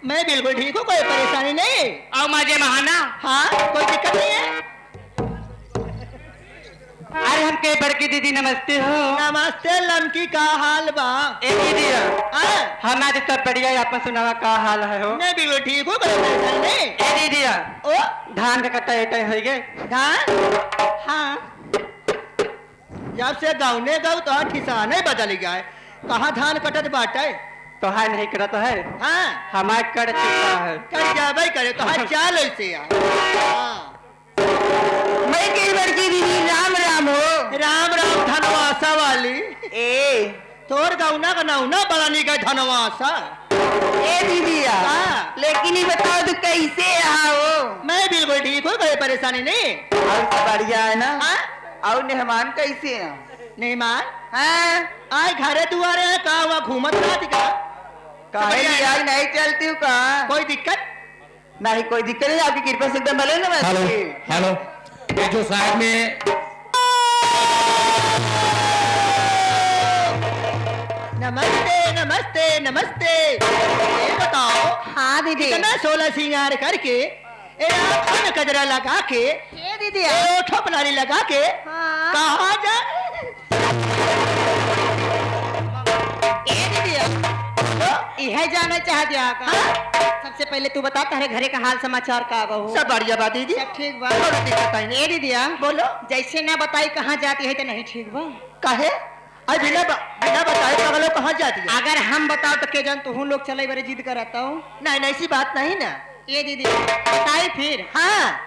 मैं बिल्कुल ठीक हूँ, कोई परेशानी नहीं। और मजे महाना? हाँ, कोई दिक्कत नहीं है। अरे हमके बड़की दीदी नमस्ते हो। नमस्ते लमकी, का हाल बा? ए दीदी हमारे सब बढ़िया, आप सुनावा का हाल है हो? मैं बिल्कुल ठीक हूँ, कोई परेशानी नहीं। ए दीदी ओ धान का कटाई हो गए? धान? हाँ, जब से गाँव गाँव तो ठिसाने बदल गया है। कहाँ धान कटत बाटे? तो है नहीं करता है। हाँ, हमारे कर चुका है। कर जाबे करे तो है चाल ऐसे यार। हाँ, मैं की बड़की दीदी राम राम हो। राम ए तोर गौना का नौना बड़ा निकल धनवा सा। ए दीदिया हाँ। लेकिन ये बताओ तू कैसे आओ? मैं बिल्कुल ठीक हूँ, कोई परेशानी नहीं। और सब बढ़िया है ना? हाँ? और मेहमान कैसे हैं? नहीं मान हाँ? आए घरे दुआरे है कहा हुआ घूमत रहा थी का? काहे बढ़िया आज है। नहीं चलती हूँ कहाँ? कोई दिक्कत? नहीं कोई दिक्कत नहीं, आपकी कृपा से एकदम भले ना हेलो वैसे। हेलो, ये जो साइड में नमस्ते नमस्ते नमस्ते। ये बताओ हाँ दीदी। इतना 16 सिंगार करके ए आँखों में कजरा लगा के ए दीदी ए ओठों पर लाली लगा के हाँ। कहाँ जा? ए दीदी यह जाना चाह दिया का? सबसे पहले तू बता तारे घरे का हाल समाचार का बहू? सब बढ़िया बात दीदी। सब ठीक बा? कोई दिक्कत नहीं। ए दीदिया बोलो जैसे ना बताई कहाँ जाती है तो नहीं ठीक बा? काहे? अरे बिना बताए पगलो कहाँ जाती है? अगर हम बताओ तो के जान तू लोग चले बड़े जिद कराता हूँ। नहीं नहीं ऐसी बात नहीं ना। ये दीदी बताई फिर। हाँ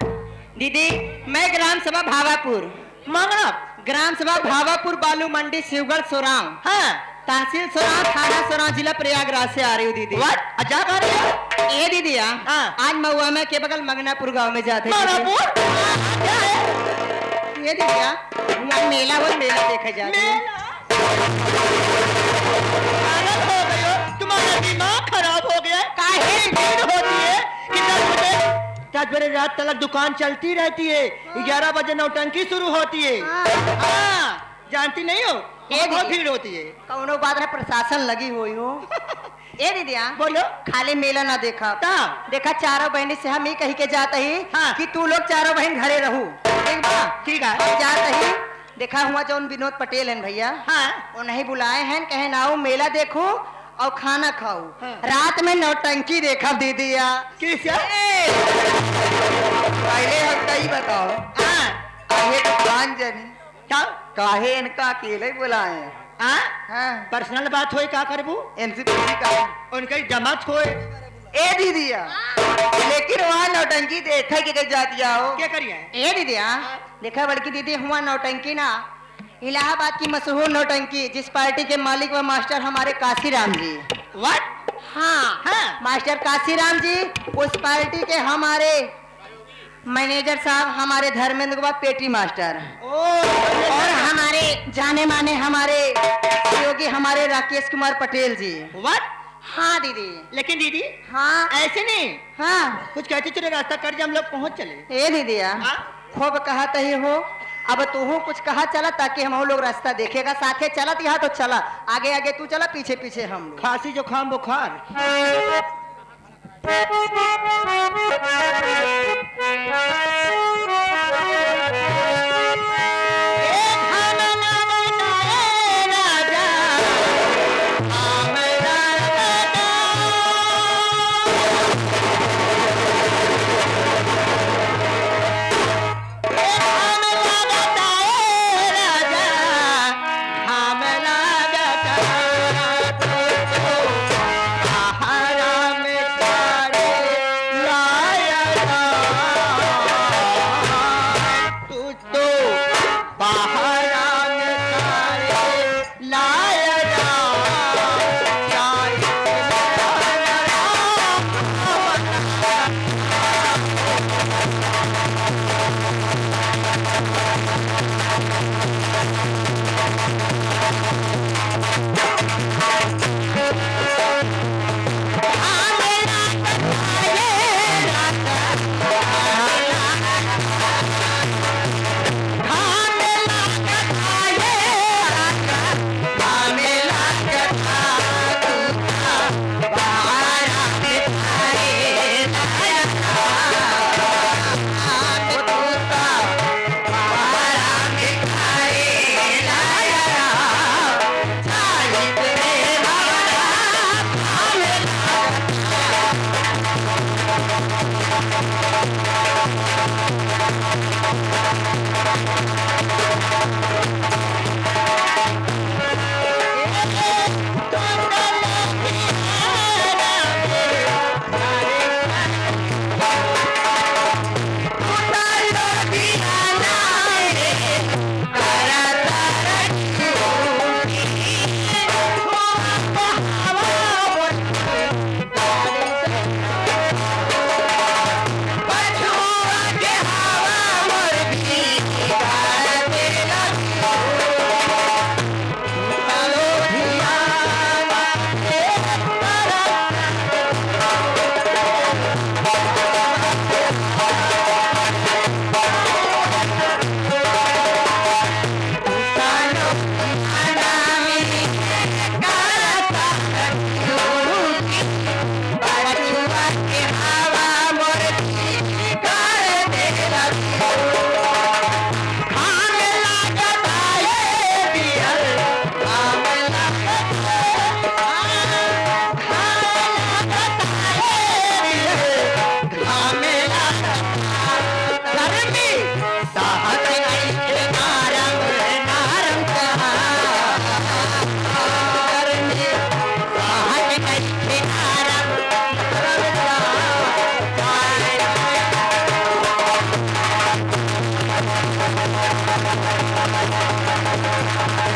दीदी मैं ग्राम सभा भावापुर, मांगना। ग्राम सभा भावापुर, बालू मंडी, शिवगढ़, सोराव, हाँ तहसील सोराव, थाना सोराव, जिला प्रयागराज से आ रही हूँ दीदी। व्हाट अजा कर रही है? ए दीदिया हाँ। आज महुआ में के बगल मगनापुर गांव में जाते हैं। मानापुर? क्या है? ये दीदिया वहाँ मेला वो मेला देखा जाता है। मेला? पागल हो गई हो? तुम्हारा दिमाग खराब हो गया है? काहे भीड़ होती है कि 10 बजे रात तक दुकान चलती रहती है, 11 बजे नौटंकी शुरू होती है। हाँ जानती नहीं हो? बहुत भीड़ होती है। कौनो बात ना प्रशासन लगी हुई हो। ए दीदिया बोलो। खाली मेला ना देखा हाँ। देखा चारों बहनी से हम ही कही के जाते ही हाँ। कि तू लोग चारों बहन घरे रहू। ठीक बा? ठीक है। हम जाते ही देखा हुआ जो विनोद पटेल हैं भैया, हाँ वो नहीं बुलाए हैं, कहे ना आओ मेला देखो और खाना खाओ। हाँ। रात में नौटंकी देखा दीदिया। किस? पहले हम ही बताओ काहे दुकान जनी क्या? काहे इनका अकेले बुलाए? हाँ हाँ पर्सनल बात होए का करबू? इनसे पूछी का उनकी जमात होए। ए दीदिया लेकिन वहाँ नौटंकी देखा के जाती आओ। क्या करिए? ए दीदिया देखा बड़की दीदी हुआ नौटंकी ना, इलाहाबाद की मशहूर नौटंकी जिस पार्टी के मालिक व मास्टर हमारे काशीराम जी। व्हाट? हाँ हाँ। मास्टर काशीराम जी, उस पार्टी के हमारे मैनेजर साहब हमारे धर्मेंद्र के बाद पेटी मास्टर, और हमारे जाने माने हमारे योगी हमारे राकेश कुमार पटेल जी। व्हाट? हाँ दीदी। लेकिन दीदी हाँ ऐसे नहीं, हाँ कुछ कहते चले रास्ता कर हम लोग पहुंच चले। ए दीदिया हाँ? खूब कहा तही हो, अब तू कुछ कहा चला ताकि हम लोग रास्ता देखेगा, साथे चला यहाँ तो चला, आगे आगे तू चला, पीछे पीछे हम लोग। खांसी जुकाम बुखार? है